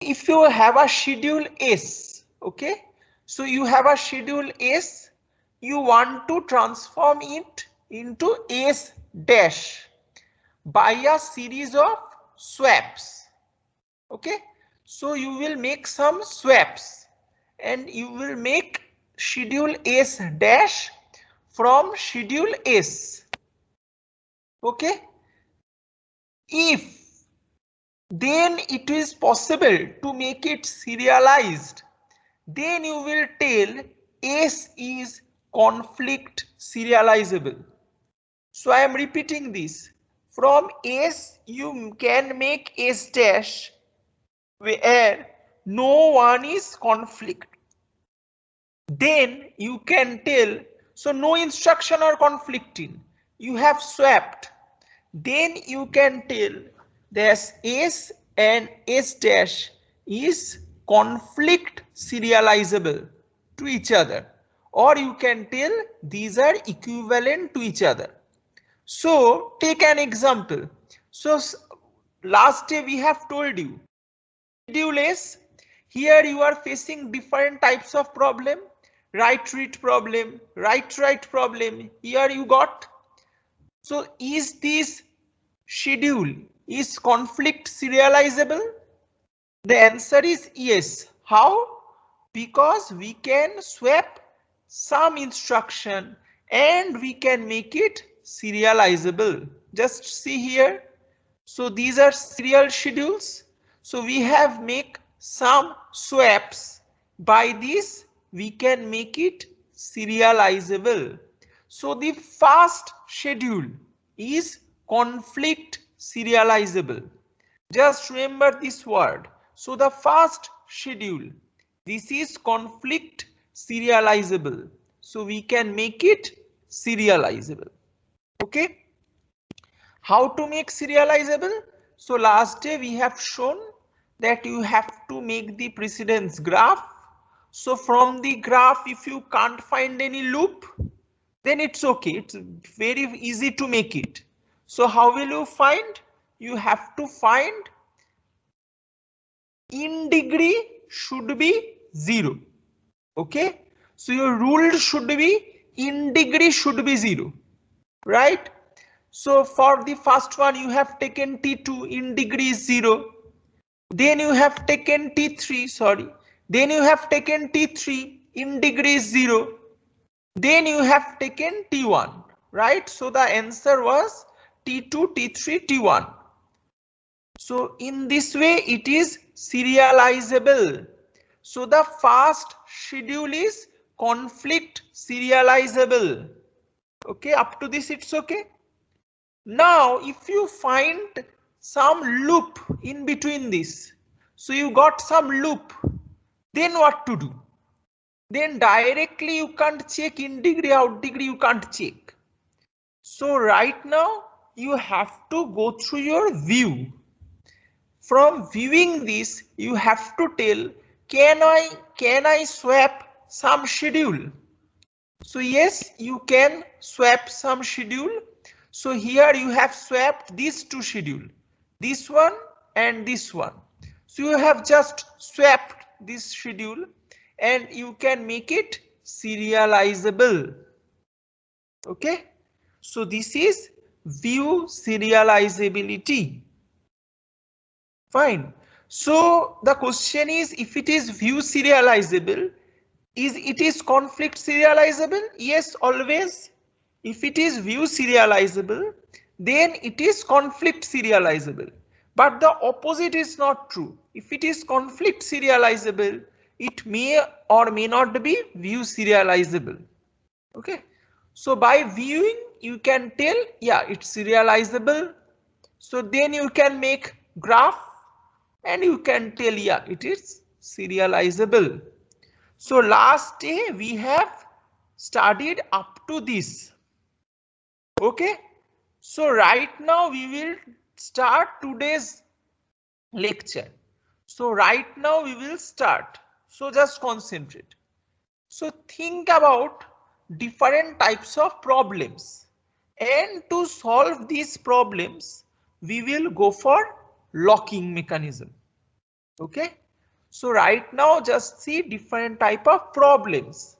if you have a schedule S, okay, so you have a schedule S, you want to transform it into S dash by a series of swaps. Okay, so you will make some swaps and you will make schedule S dash from schedule S. Okay, if then it is possible to make it serialized, then you will tell S is conflict serializable. So I am repeating this. From S you can make S dash where no one is conflict. Then you can tell, so no instruction are conflicting, you have swapped. Then you can tell that S and S dash is conflict serializable to each other, or you can tell these are equivalent to each other. So take an example. So last day we have told you schedule S. Here you are facing different types of problem. Right read problem, right write problem. Here you got. So is this schedule is conflict serializable? The answer is yes. How? Because we can swap some instruction and we can make it serializable. Just see here. So these are serial schedules. So we have make some swaps. By this we can make it serializable. So the first schedule is conflict serializable. Just remember this word. So the first schedule, this is conflict serializable. So we can make it serializable. Okay. How to make serializable? So last day we have shown that you have to make the precedence graph. So from the graph, if you can't find any loop, then it's okay. It's very easy to make it. So how will you find? You have to find in degree should be 0. Okay. So your rule should be in degree should be 0. Right. So for the first one you have taken T2 in degree 0. Then you have taken T3, sorry. Then you have taken T3 in degree 0. Then you have taken T1, right? So the answer was T2, T3, T1. So in this way it is serializable. So the first schedule is conflict serializable. Okay, up to this it's okay. Now if you find some loop in between this, so you got some loop, then what to do? Then directly you can't check in degree, out degree you can't check. So right now you have to go through your view. From viewing this you have to tell, can I swap some schedule? So yes, you can swap some schedule. So here you have swapped these two schedule, this one and this one. So you have just swapped this schedule and you can make it serializable. Okay, so this is view serializability. Fine. So the question is, if it is view serializable, it is conflict serializable? Yes, always. If it is view serializable, then it is conflict serializable. But the opposite is not true. If it is conflict serializable, it may or may not be view serializable. Okay. So by viewing, you can tell, yeah, it's serializable. So then you can make graph and you can tell, yeah, it is serializable. So last day we have studied up to this. Okay. So right now we will start today's lecture. So right now we will start. So just concentrate. So think about different types of problems. And to solve these problems, we will go for locking mechanism. Okay. So right now just see different type of problems.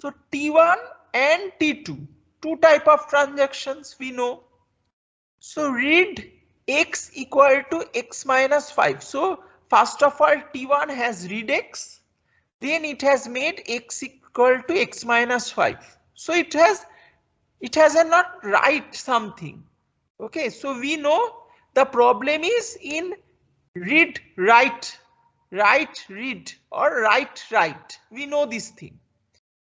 So T1 and T2, two type of transactions we know. So read x equal to x minus 5. So first of all T1 has read x, then it has made x equal to x minus 5. So it has a not write something. Okay, so we know the problem is in read write, write read or write. We know this thing.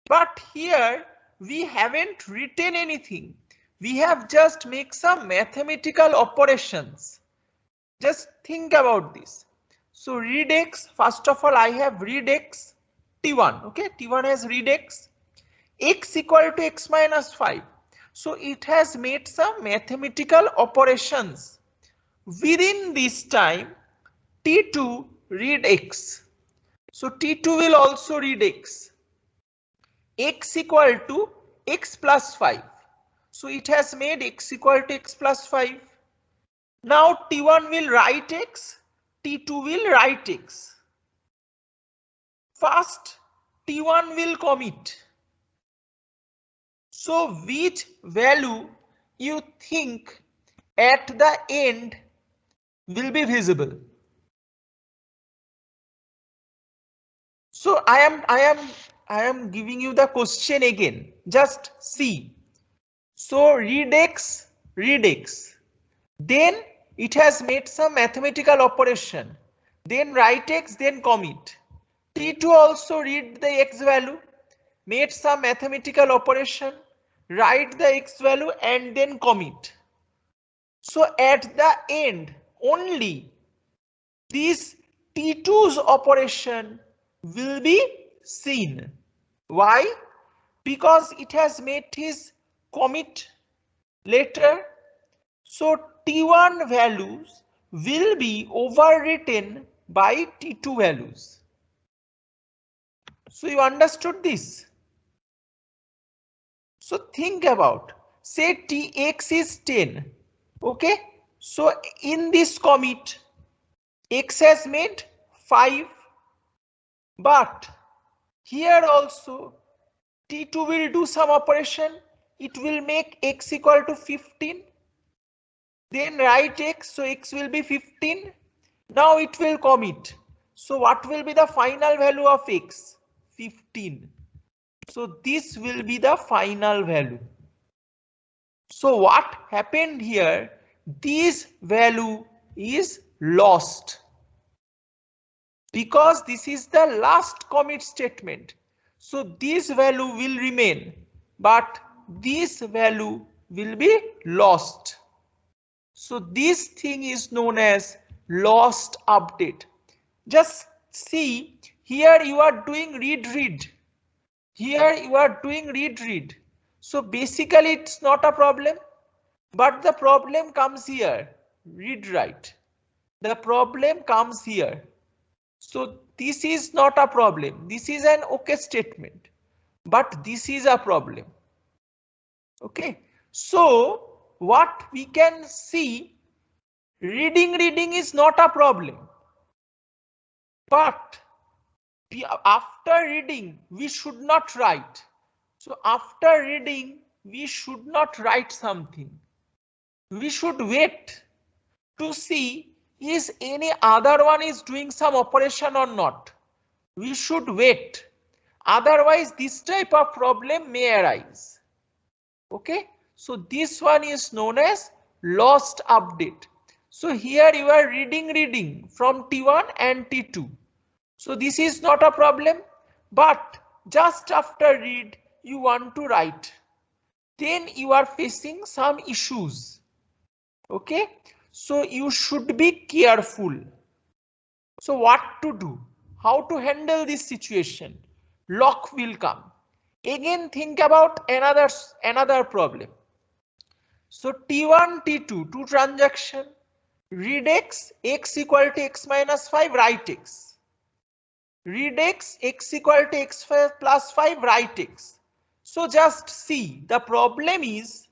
But here we haven't written anything. We have just make some mathematical operations. Just think about this. So read x, first of all I have read x T1. Okay, T1 has read x equal to x minus 5. So it has made some mathematical operations. Within this time T2 read x. So T2 will also read x equal to x plus 5. So it has made x equal to x plus 5. Now T1 will write x, T2 will write x. First T1 will commit. So which value you think at the end will be visible? So I am giving you the question again. Just see. So read x. Then it has made some mathematical operation. Then write x, then commit. T2 also read the x value, made some mathematical operation, write the x value and then commit. So at the end only this T2's operation will be seen. Why? Because it has made his commit later. So T1 values will be overwritten by T2 values. So you understood this? So think about, say Tx is 10. Okay, so in this commit x has made 5, but here also T2 will do some operation. It will make x equal to 15. Then write x, so x will be 15. Now it will commit. So what will be the final value of x? 15. So this will be the final value. So what happened here? This value is lost because this is the last commit statement. So this value will remain, but this value will be lost. So this thing is known as lost update. Just see, here you are doing read. Here you are doing read. So basically it's not a problem, but the problem comes here, read write. The problem comes here. So this is not a problem. This is an okay statement, but this is a problem. Okay. So what we can see, reading is not a problem, but after reading we should not write. So after reading we should not write something. We should wait to see is any other one is doing some operation or not. We should wait. Otherwise this type of problem may arise. Okay, so this one is known as lost update. So here you are reading from T1 and T2. So this is not a problem, but just after read you want to write, then you are facing some issues. Okay, so you should be careful. So what to do? How to handle this situation? Lock will come. Again think about another problem. So T1, T2, two transaction. Read x equal to x minus 5, write x. Read x equal to x plus 5, write x. So just see, the problem is,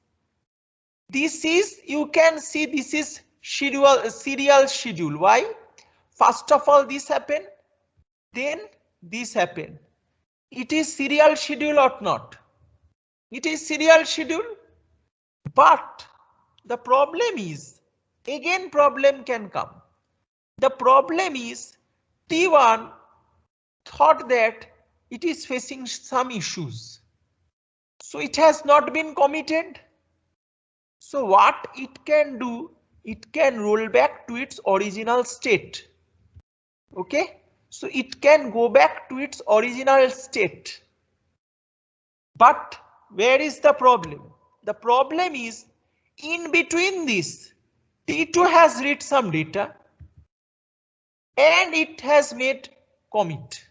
this is, you can see this is serial schedule. Why? First of all this happened, then this happen. It is serial schedule or not? It is serial schedule, but the problem is, again problem can come. The problem is T1 thought that it is facing some issues. So it has not been committed. So what it can do, it can roll back to its original state. Okay, so it can go back to its original state. But where is the problem? The problem is in between this, T2 has read some data and it has made commit.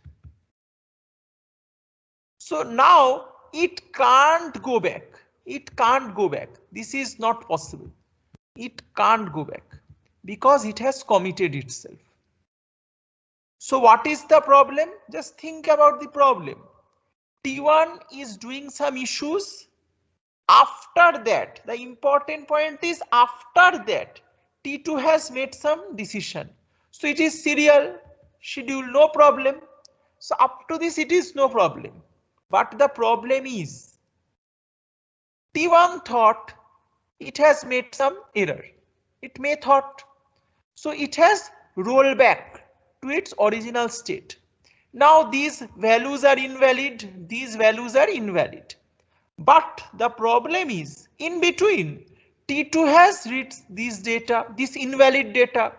So now it can't go back. It can't go back. This is not possible. It can't go back because it has committed itself. So what is the problem? Just think about the problem. T1 is doing some issues. After that, the important point is after that, T2 has made some decision. So it is serial schedule, no problem. So up to this, it is no problem. But the problem is T1 thought it has made some error. It may thought. So it has rolled back to its original state. Now these values are invalid. These values are invalid. But the problem is in between T2 has read this data, this invalid data.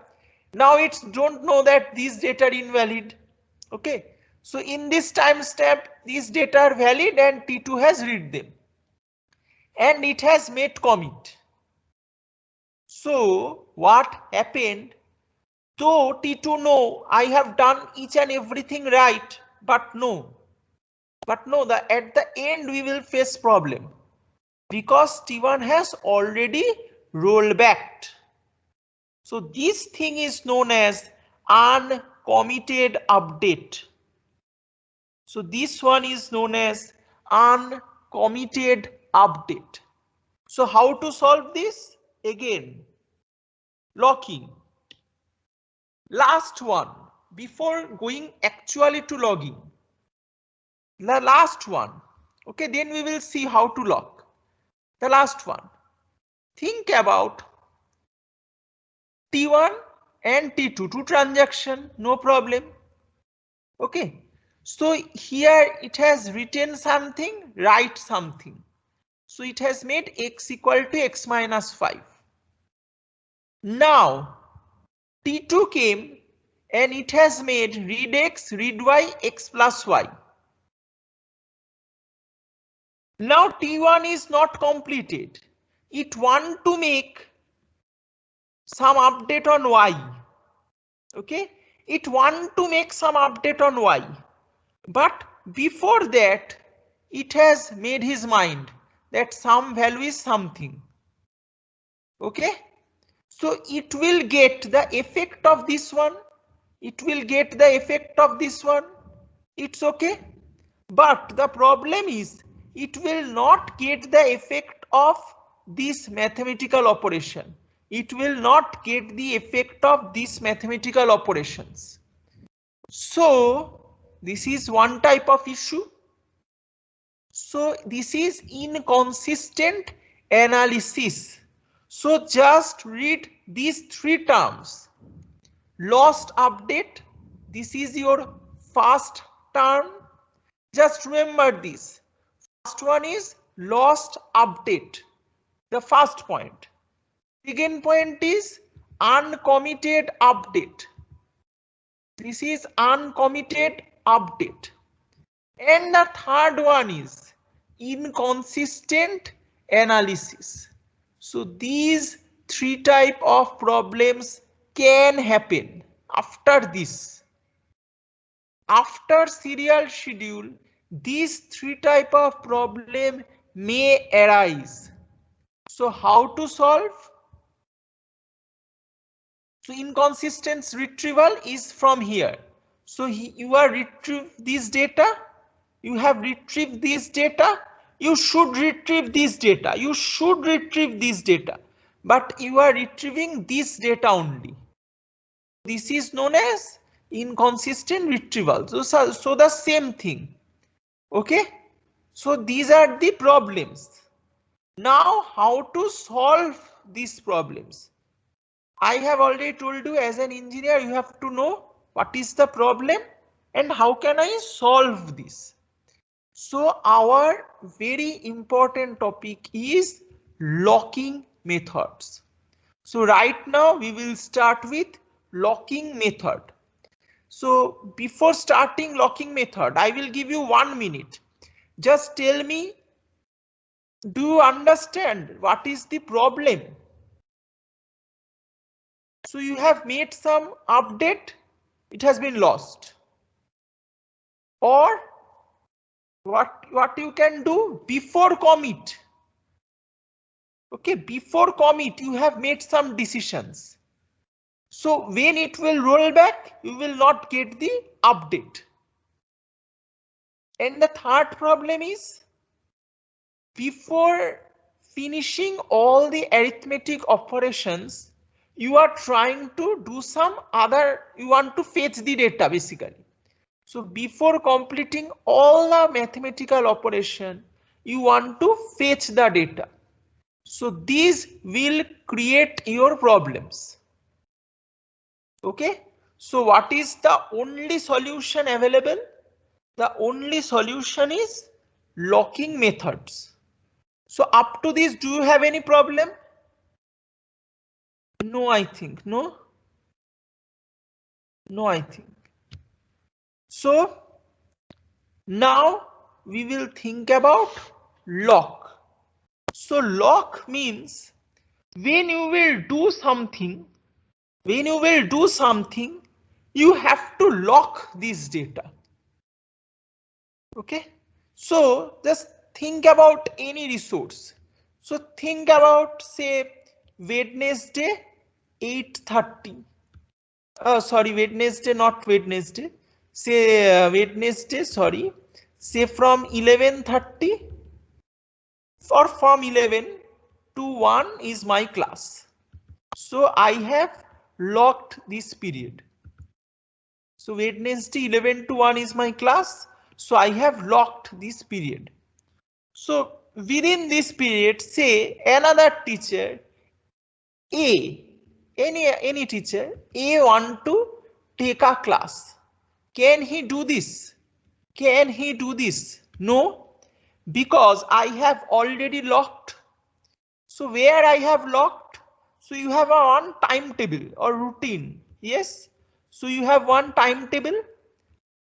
Now it don't know that these data are invalid. Okay. So in this time step, these data are valid and T2 has read them. And it has made commit. So what happened? Though T2 know I have done each and everything right, but no, at the end we will face problem because T1 has already rolled back. So this thing is known as uncommitted update. So this one is known as uncommitted update. So how to solve this? Again, locking. Last one, before going actually to logging. The last one. Okay, then we will see how to lock. The last one. Think about T1 and T2, two transaction, no problem. Okay. So here it has written something, write something. So it has made x equal to x minus 5. Now T2 came and it has made read x, read y, x plus y. Now T1 is not completed. It want to make some update on y. Okay, it want to make some update on y. But before that, it has made his mind that some value is something. Okay, so it will get the effect of this one. It will get the effect of this one. It's okay. But the problem is it will not get the effect of this mathematical operation. It will not get the effect of these mathematical operations. So this is one type of issue. So this is inconsistent analysis. So just read these three terms. Lost update. This is your first term. Just remember this. First one is lost update. The first point. Second point is uncommitted update. This is uncommitted update. And the third one is inconsistent analysis. So these three type of problems can happen after this. After serial schedule, these three type of problem may arise. So how to solve? So inconsistent retrieval is from here. So you are retrieve this data. You have retrieved this data. You should retrieve this data. You should retrieve this data. But you are retrieving this data only. This is known as inconsistent retrieval. So the same thing. Okay, so these are the problems. Now how to solve these problems? I have already told you, as an engineer you have to know what is the problem and how can I solve this. So our very important topic is locking methods. So right now we will start with locking method. So before starting locking method, I will give you 1 minute. Just tell me, do you understand what is the problem? So you have made some update, it has been lost. Or what you can do before commit. Okay, before commit you have made some decisions. So when it will roll back, you will not get the update. And the third problem is, before finishing all the arithmetic operations, you are trying to do some other, you want to fetch the data basically. So before completing all the mathematical operation, you want to fetch the data. So these will create your problems. Okay, so what is the only solution available? The only solution is locking methods. So up to this, do you have any problem? No, I think. No, I think. So now we will think about lock. So lock means when you will do something, you have to lock this data. Okay, so just think about any resource. So think about, say, Wednesday 8:30. Sorry, Wednesday, not Wednesday. Say Wednesday, sorry. Say from 11:30 or from 11 to 1 is my class. So I have locked this period. So Wednesday 11 to 1 is my class. So I have locked this period. So within this period, say another teacher A, any teacher A want to take a class. Can he do this? Can he do this? No, because I have already locked. So where I have locked? So you have a one timetable or routine. Yes. So you have one timetable.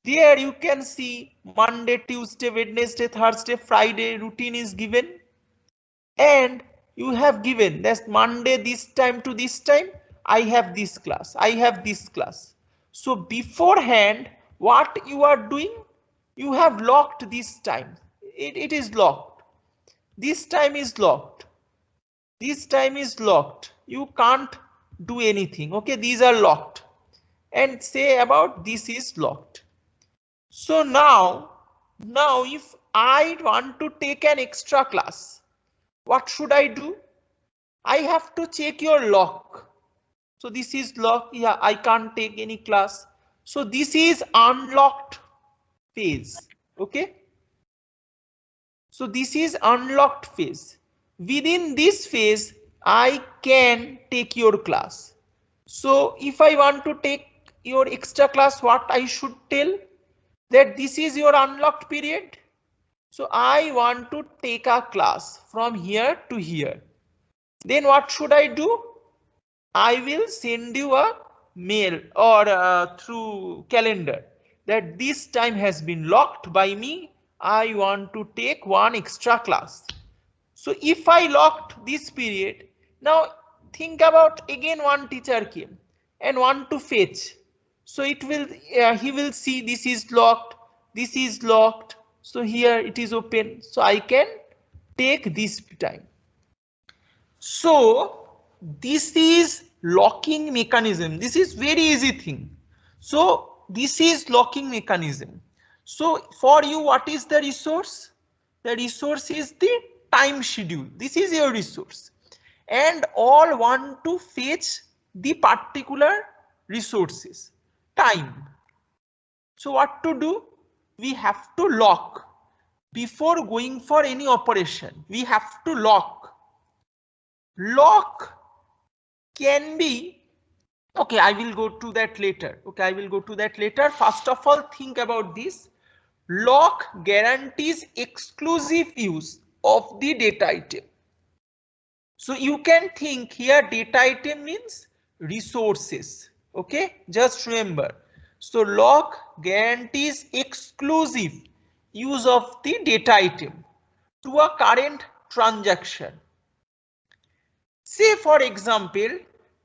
There you can see Monday, Tuesday, Wednesday, Thursday, Friday routine is given. And you have given that Monday this time to this time I have this class, I have this class. So beforehand what you are doing, you have locked this time. It is locked. This time is locked. This time is locked. You can't do anything. Okay, these are locked. And say about this is locked. So now if I want to take an extra class, what should I do? I have to check your lock. So this is lock. Yeah, I can't take any class. So this is unlocked phase. Okay. So this is unlocked phase. Within this phase, I can take your class. So if I want to take your extra class, what I should tell? That this is your unlocked period. So I want to take a class from here to here. Then what should I do? I will send you a mail or through calendar that this time has been locked by me. I want to take one extra class. So if I locked this period, now think about again one teacher came and want to fetch. So it will he will see this is locked, this is locked. So here it is open. So I can take this time. So this is locking mechanism. This is very easy thing. So this is locking mechanism. So for you, what is the resource? The resource is the time schedule. This is your resource. And all want to fetch the particular resources. Time. So what to do? We have to lock before going for any operation. We have to lock. Lock can be, okay, I will go to that later. Okay, I will go to that later. First of all, think about this. Lock guarantees exclusive use of the data item. So you can think here data item means resources. Okay, just remember. So lock guarantees exclusive use of the data item to a current transaction. Say for example,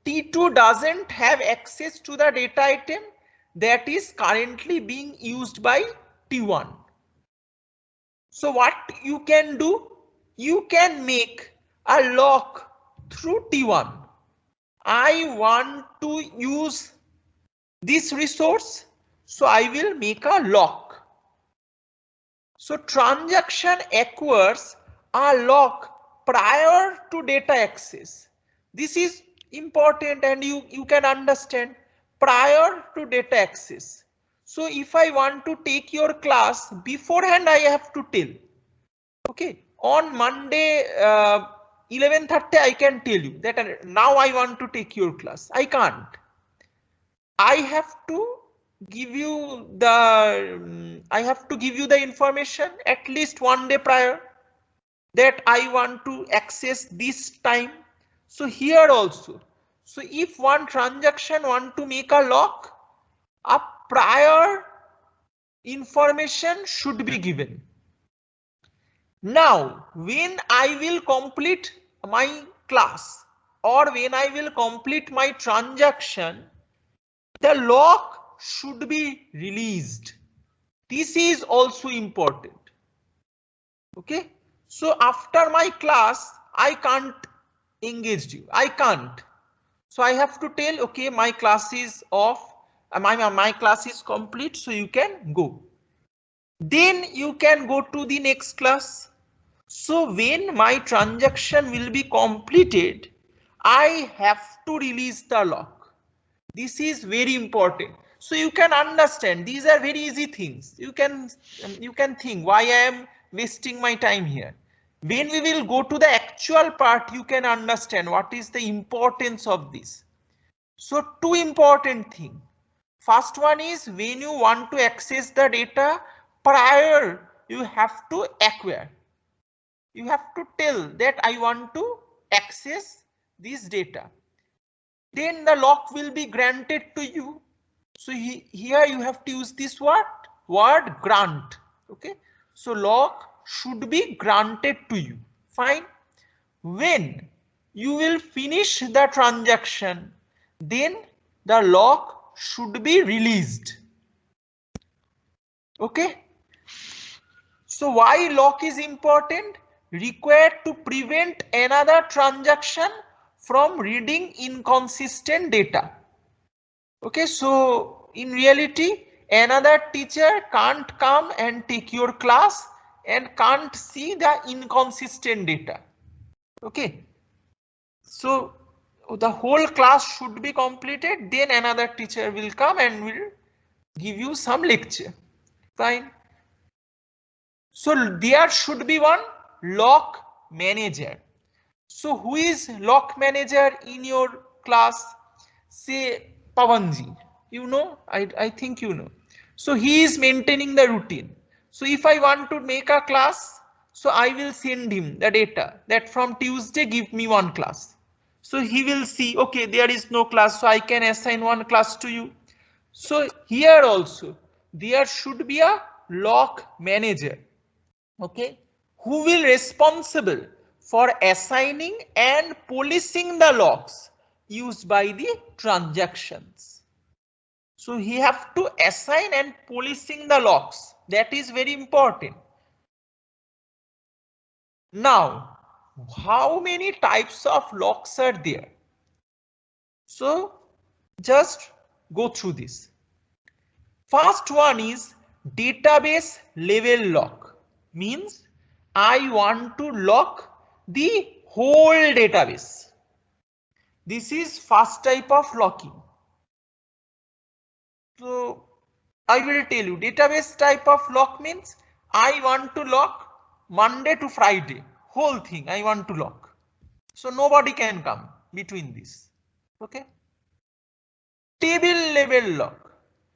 T2 doesn't have access to the data item that is currently being used by T1. So what you can do? You can make a lock through T1. I want to use this resource, so I will make a lock. So transaction acquires a lock prior to data access. This is important and you can understand, prior to data access. So if I want to take your class beforehand, I have to tell. Okay, on Monday 11:30 I can tell you that now I want to take your class. I can't. I have to give you the information at least one day prior that I want to access this time. So here also, so if one transaction want to make a lock, a prior information should be given. Now when I will complete my class or when I will complete my transaction, the lock should be released. This is also important. Okay, so after my class I can't engage you. I can't. So I have to tell, okay, my class is off, my class is complete, so you can go. Then you can go to the next class. So when my transaction will be completed, I have to release the lock. This is very important. So you can understand, these are very easy things. You can think why I am wasting my time here. When we will go to the actual part, you can understand what is the importance of this. So two important things. First one is when you want to access the data, prior you have to acquire. You have to tell that I want to access this data. Then the lock will be granted to you. So here you have to use this word grant. Okay, so lock should be granted to you. Fine. When you will finish the transaction, then the lock should be released. Okay, so why lock is important? Required to prevent another transaction from reading inconsistent data. Okay, so in reality, another teacher can't come and take your class and can't see the inconsistent data. Okay, so the whole class should be completed, then another teacher will come and will give you some lecture. Fine. So there should be one lock manager. So who is lock manager in your class? Say Pavanji. You know, I think you know. So he is maintaining the routine. So if I want to make a class, so I will send him the data that from Tuesday give me one class. So he will see, okay, there is no class, so I can assign one class to you. So here also there should be a lock manager. Okay, who will responsible for assigning and policing the locks used by the transactions. So he have to assign and policing the locks. That is very important. Now, how many types of locks are there? So just go through this. First one is database level lock. Means I want to lock the whole database. This is first type of locking. So I will tell you database type of lock means I want to lock Monday to Friday, whole thing I want to lock. So nobody can come between this. Okay. Table level lock.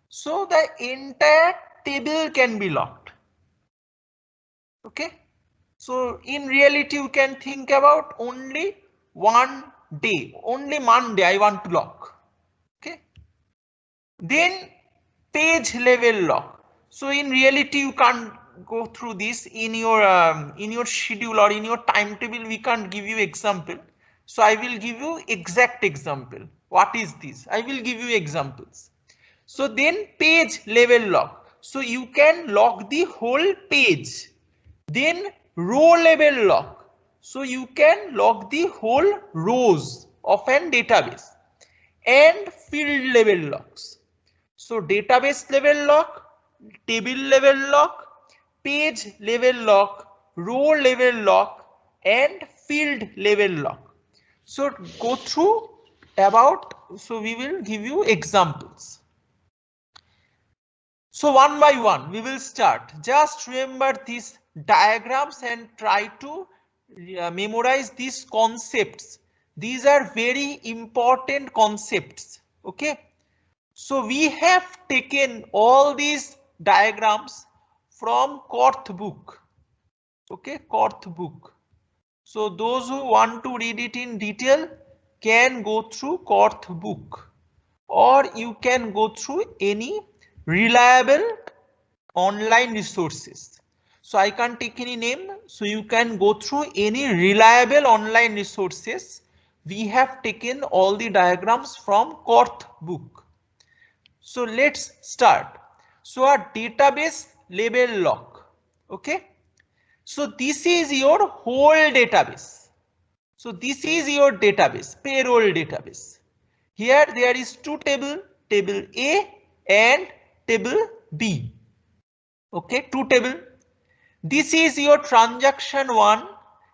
So the entire table can be locked. Okay. So in reality, you can think about only one day, only Monday I want to lock. Okay. Then page level lock. So in reality, you can't go through this in your schedule or in your timetable. We can't give you example. So I will give you exact example. What is this? I will give you examples. So then page level lock. So you can lock the whole page. Then row level lock. So you can lock the whole rows of an database. And field level locks. So database level lock, table level lock, page level lock, row level lock, and field level lock. So go through about, so we will give you examples. So one by one we will start. Just remember these diagrams and try to memorize these concepts. These are very important concepts. Okay. So we have taken all these diagrams from Korth book. Okay, Korth book. So those who want to read it in detail can go through Korth book, or you can go through any reliable online resources. So I can't take any name. So you can go through any reliable online resources. We have taken all the diagrams from Korth book. So let's start. So a database level lock. Okay. So this is your whole database. So this is your database, payroll database. Here there is two table, table A and table B. Okay, two table. This is your transaction 1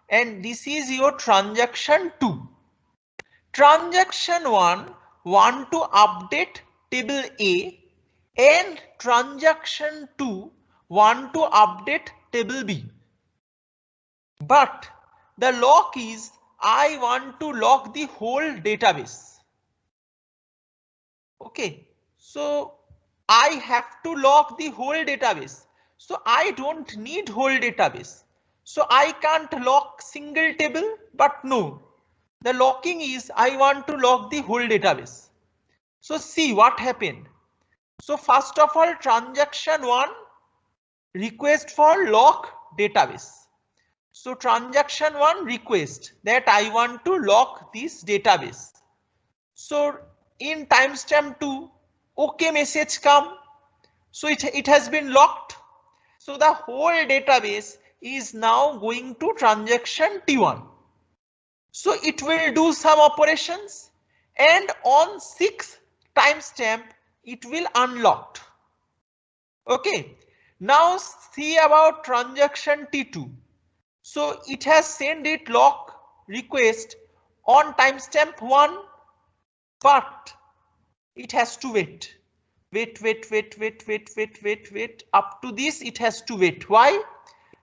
and this is your transaction 2. Transaction 1 want to update table A and transaction 2 want to update table B. But the lock is I want to lock the whole database. Okay, so I have to lock the whole database. So I don't need whole database. So I can't lock single table, but no. The locking is I want to lock the whole database. So see what happened. So first of all, transaction 1 request for lock database. So transaction 1 request that I want to lock this database. So in timestamp 2, OK message come. So it has been locked. So the whole database is now going to transaction T1. So it will do some operations and on 6th timestamp it will unlocked. Okay. Now see about transaction T2. So it has sent it lock request on timestamp 1, but it has to wait. Wait. Up to this it has to wait. Why?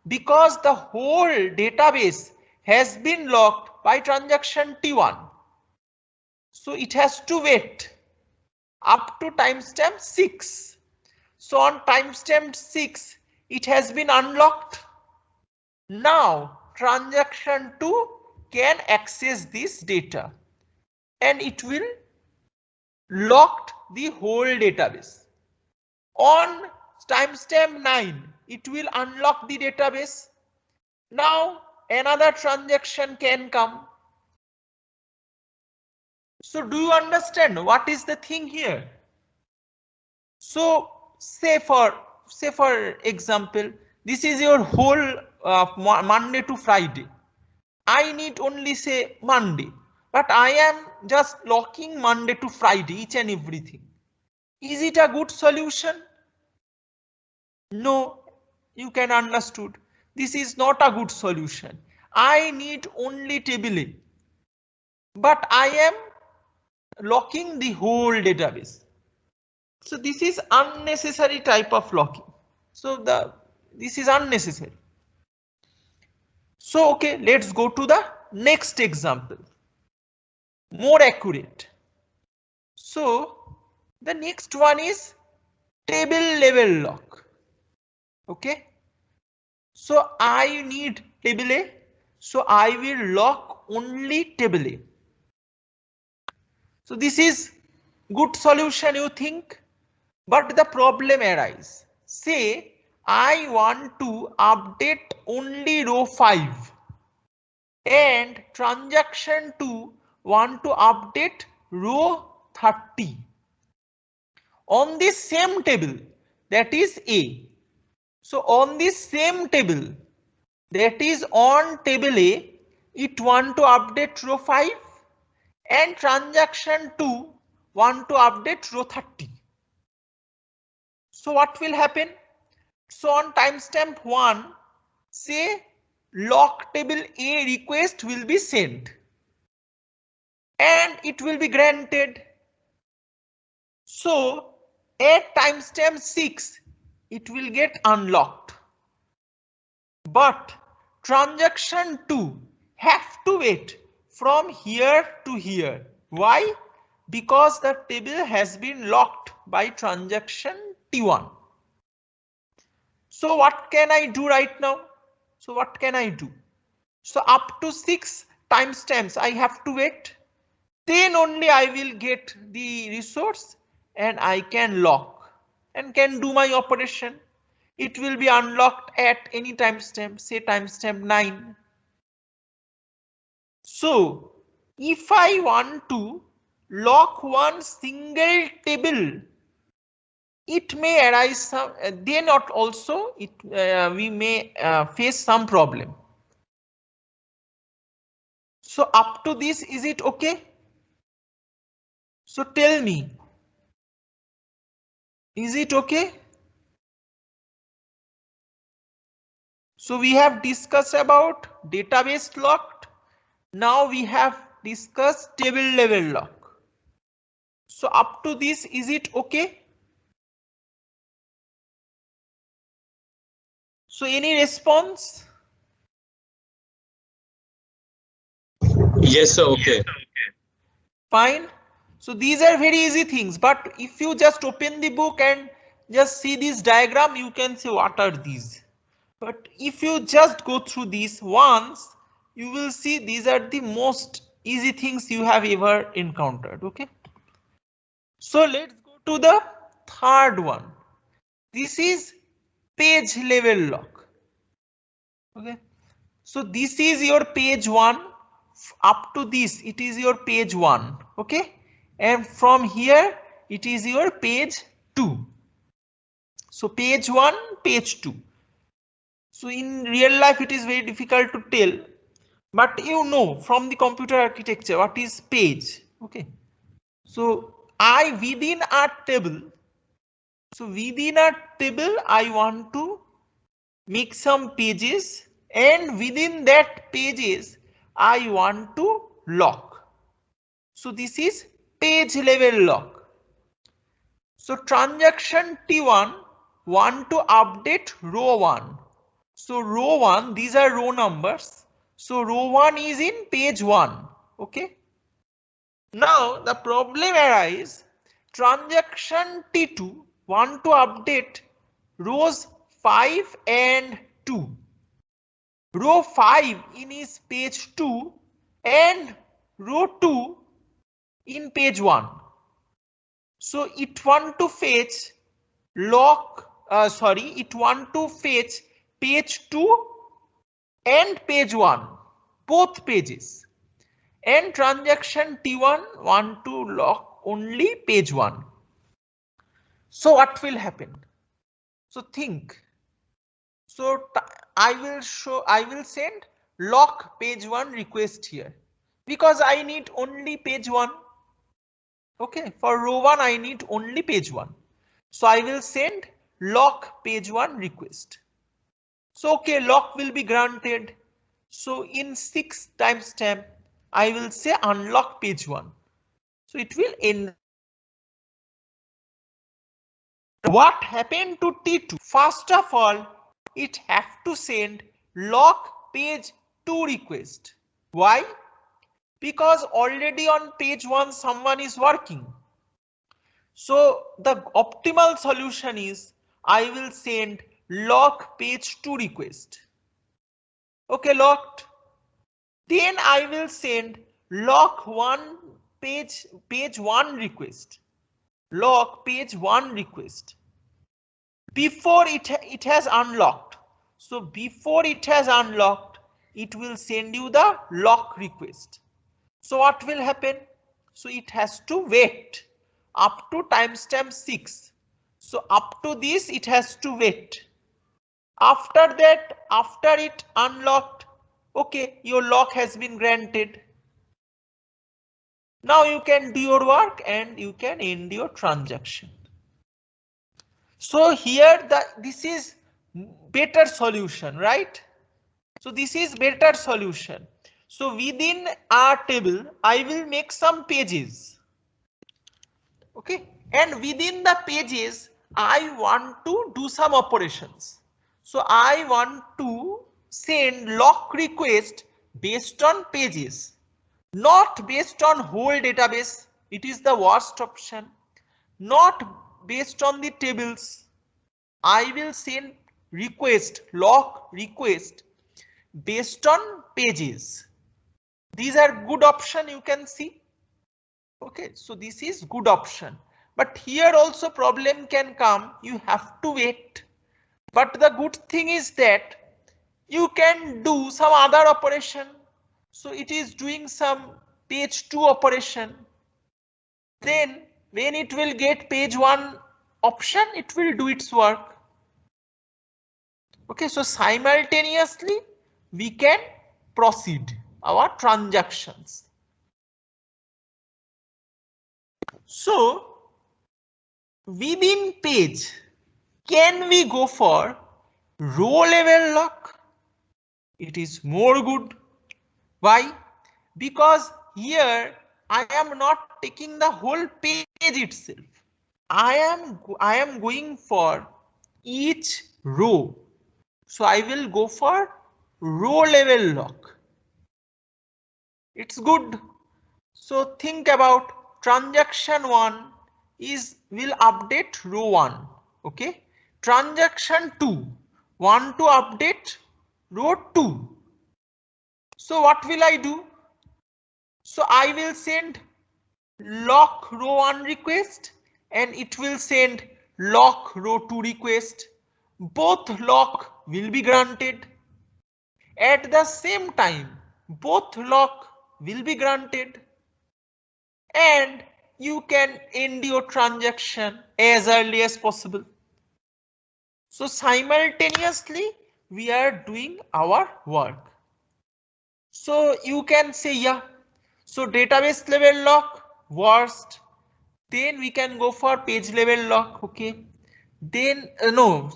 Because the whole database has been locked by transaction T1. So it has to wait up to timestamp 6. So on timestamp 6 it has been unlocked. Now transaction 2 can access this data and it will locked the whole database. On timestamp 9 it will unlock the database. Now another transaction can come. So do you understand what is the thing here? So say for example, this is your whole Monday to Friday. I need only say Monday, but I am just locking Monday to Friday, each and everything. Is it a good solution? No, you can understood. This is not a good solution. I need only table A, but I am locking the whole database. So this is unnecessary type of locking. So this is unnecessary. So okay, let's go to the next example. More accurate. So the next one is table level lock. Okay. So I need table A. So I will lock only table A. So this is good solution, you think, but the problem arises. Say I want to update only row 5 and transaction 2 want to update row 30 on this same table, that is A. So on this same table, that is on table A, it want to update row 5 and transaction 2 want to update row 30. So what will happen? So on timestamp 1, say lock table A request will be sent and it will be granted. So at timestamp 6, it will get unlocked. But transaction 2 have to wait from here to here. Why? Because the table has been locked by transaction T1. So what can I do right now? So what can I do? So up to 6 timestamps I have to wait. Then only I will get the resource and I can lock and can do my operation. It will be unlocked at any timestamp, say timestamp 9. So if I want to lock one single table, it may arise some, then also we may face some problem. So up to this, is it okay? So tell me, is it okay? So we have discussed about database locked. Now we have discussed table level lock. So up to this, is it okay? So any response? Yes, sir. Okay. Fine. So these are very easy things, but if you just open the book and just see this diagram, you can see what are these. But if you just go through these once, you will see these are the most easy things you have ever encountered. Okay. So let's go to the third one. This is page level lock. Okay. So this is your page 1. Up to this, it is your page 1. Okay. And from here, it is your page 2. So page 1, page 2. So in real life, it is very difficult to tell. But you know from the computer architecture what is page. Okay. So within a table. So within a table, I want to make some pages, and within that pages I want to lock. So this is page level lock. So transaction T1 want to update row 1. So row 1, these are row numbers. So row 1 is in page 1. Okay. Now the problem arises. Transaction T2 want to update rows 5 and 2. Row 5 in is page 2 and row 2 in page 1. So it want to fetch it want to fetch page 2 and page 1, both pages. And transaction T1 want to lock only page 1. So what will happen? So think. So I will send lock page 1 request here because I need only page 1. Okay, for row 1 I need only page 1. So I will send lock page 1 request. So okay, lock will be granted. So in 6 timestamp I will say unlock page 1. So it will end What happened to T2? First of all, it have to send lock page 2 request. Why? Because already on page 1 someone is working. So the optimal solution is I will send lock page 2 request. Okay, locked. Then I will send lock one page 1 request. Lock page 1 request. Before it has unlocked. So before it has unlocked, it will send you the lock request. So what will happen? So it has to wait up to timestamp 6. So up to this it has to wait. After that, after it unlocked, okay, your lock has been granted. Now you can do your work and you can end your transaction. So here this is better solution, right? So this is better solution. So within our table, I will make some pages. Okay, and within the pages, I want to do some operations. So I want to send lock request based on pages, not based on whole database. It is the worst option. Not based on the tables. I will send request, lock request based on pages. These are good option, you can see. Okay, so this is good option. But here also problem can come. You have to wait. But the good thing is that you can do some other operation. So it is doing some page 2 operation. Then when it will get page 1 option, it will do its work. Okay, so simultaneously we can proceed our transactions. So within page, can we go for row level lock? It is more good. Why? Because here I am not taking the whole page itself. I am going for each row. So I will go for row level lock. It's good. So think about transaction 1 will update row 1. Okay. Transaction 2 want to update row 2. So what will I do? So I will send lock row 1 request and it will send lock row 2 request. Both lock will be granted. At the same time, both lock will be granted. And you can end your transaction as early as possible. So simultaneously, we are doing our work. So you can say, yeah, so database level lock, worst. Then we can go for page level lock, okay. Then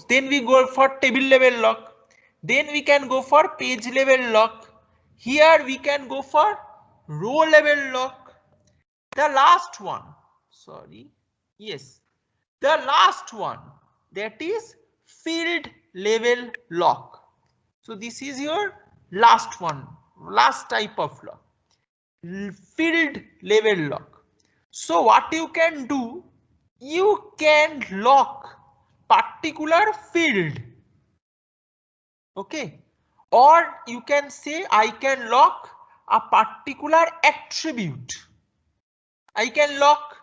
then we go for table level lock. Then we can go for page level lock. Here we can go for row level lock. The last one, sorry, yes, the last one, that is field level lock. So this is your last one, last type of lock, field level lock. So what you can do, you can lock particular field, okay, or you can say I can lock a particular attribute. I can lock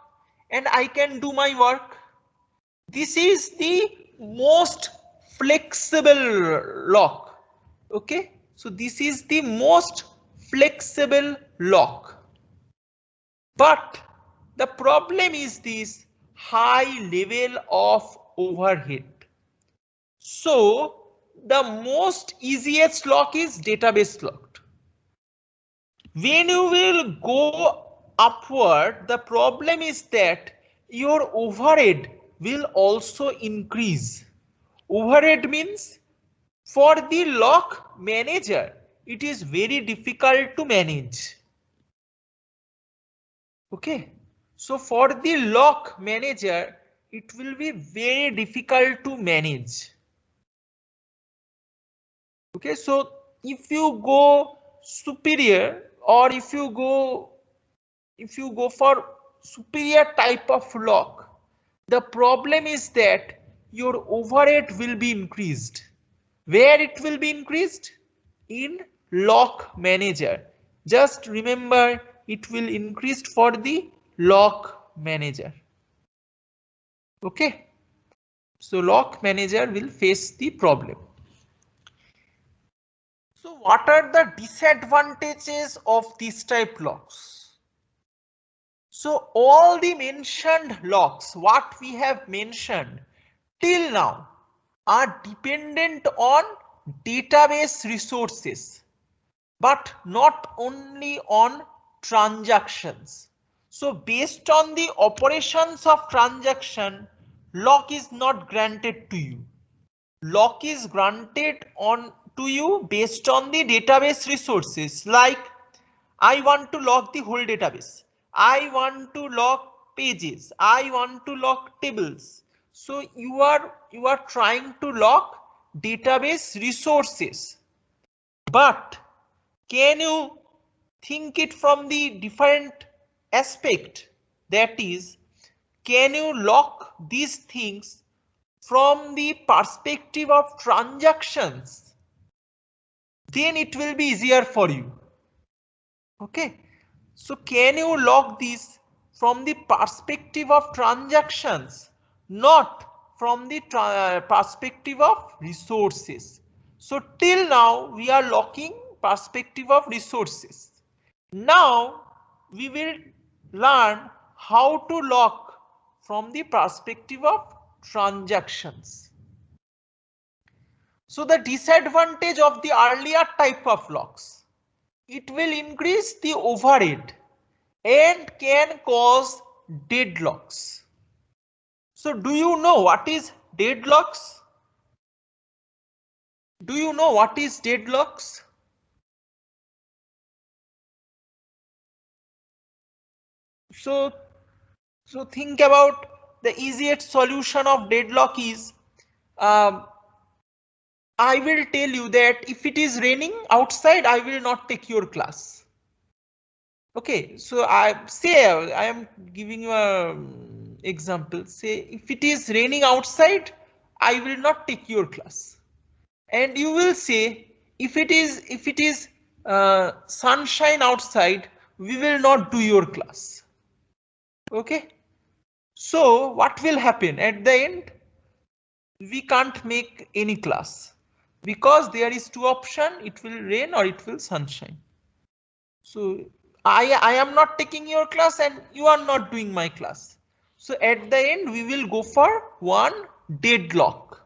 and I can do my work. This is the most flexible lock. Okay, so this is the most flexible lock. But the problem is this high level of overhead. So the most easiest lock is database locked. When you will go upward, the problem is that your overhead will also increase. Overhead means for the lock manager, it is very difficult to manage. Okay, so for the lock manager, it will be very difficult to manage. Okay, so if you go superior, or if you go for superior type of lock, the problem is that your overhead will be increased. Where it will be increased? In lock manager. Just remember, it will increase for the lock manager. Okay, so lock manager will face the problem. So what are the disadvantages of this type locks? So all the mentioned locks, what we have mentioned till now, are dependent on database resources, but not only on transactions. So based on the operations of transaction, lock is not granted to you. Lock is granted to you based on the database resources. Like, I want to lock the whole database. I want to lock pages. I want to lock tables. So you are trying to lock database resources. But can you think it from the different aspect? That is, can you lock these things from the perspective of transactions? Then it will be easier for you. Okay, so can you lock these from the perspective of transactions, not from the perspective of resources? So till now we are locking perspective of resources. Now we will learn how to lock from the perspective of transactions. So the disadvantage of the earlier type of locks, it will increase the overhead and can cause deadlocks. So do you know what is deadlocks? Do you know what is deadlocks? So think about the easiest solution of deadlock is, I will tell you that if it is raining outside, I will not take your class. Okay, so I am giving you an example. Say if it is raining outside, I will not take your class. And you will say if it is sunshine outside, we will not do your class. Okay, so what will happen at the end? We can't make any class because there is two options, it will rain or it will sunshine. So I am not taking your class and you are not doing my class. So at the end we will go for one deadlock.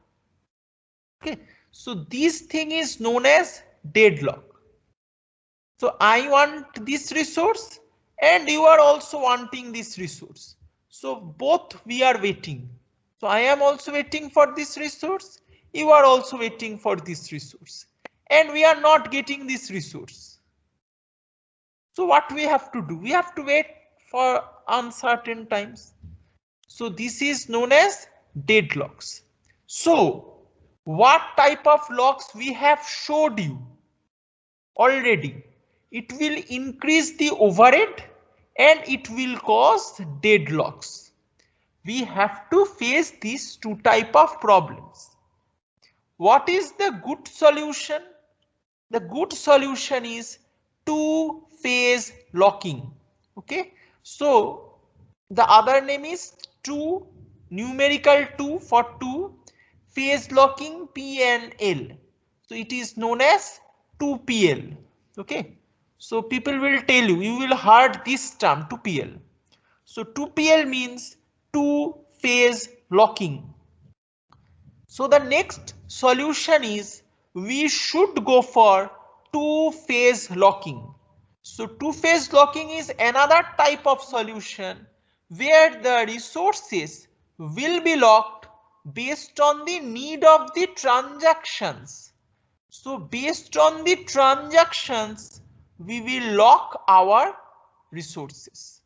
Okay, so this thing is known as deadlock. So I want this resource and you are also wanting this resource. So both we are waiting. So I am also waiting for this resource. You are also waiting for this resource. And we are not getting this resource. So what we have to do? We have to wait for uncertain times. So this is known as deadlocks. So what type of locks we have showed you already? It will increase the overhead and it will cause deadlocks. We have to face these two type of problems. What is the good solution? The good solution is two-phase locking. Okay, so the other name is two, numerical 2 for two, phase locking P and L. So it is known as 2PL. Okay, so people will tell you, you will heard this term 2PL. So 2PL means two-phase locking. So the next solution is we should go for two-phase locking. So two-phase locking is another type of solution where the resources will be locked based on the need of the transactions. So based on the transactions, we will lock our resources.